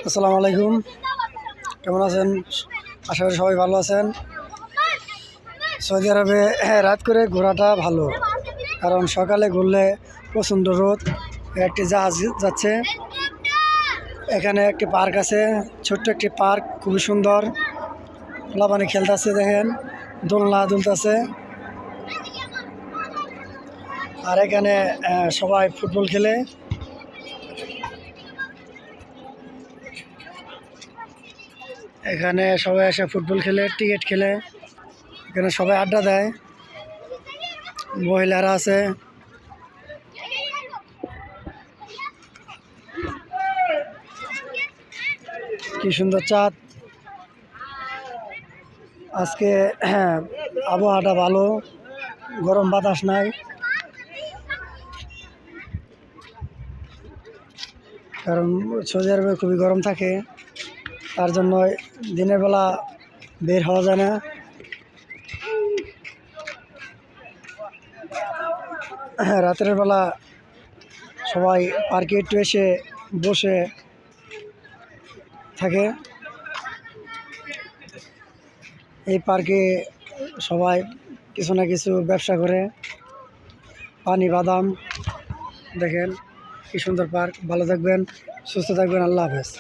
আসসালামু আলাইকুম, কেমন আছেন? আশা করি সবাই ভালো আছেন। সৌদি আরবে রাত করে ঘোরাটা ভালো, কারণ সকালে ঘুরলে প্রচণ্ড রোদ। একটি জাহাজ যাচ্ছে, এখানে একটি পার্ক আছে, ছোট্ট একটি পার্ক, খুবই সুন্দর। খোলা পানি খেলতেছে, দেখেন দোলনা দুলতেছে। আর এখানে সবাই ফুটবল খেলে। এখানে সবাই এসে ফুটবল খেলে, টিকিট খেলে। এখানে সবাই আড্ডা দেয়, মহিলারা আছে। কি সুন্দর চাঁদ আজকে। আবহাওয়াটা ভালো, গরম বাতাস নাই, কারণ সৌদি আরবে খুবই গরম থাকে। তার জন্য দিনের বেলা বের হওয়া যায় না। রাতের বেলা সবাই পার্কে একটু এসে বসে থাকে। এই পার্কে সবাই কিছু না কিছু ব্যবসা করে। পানি বাদাম, দেখেন কি সুন্দর পার্ক। ভালো থাকবেন, সুস্থ থাকবেন, আল্লাহ হাফেজ।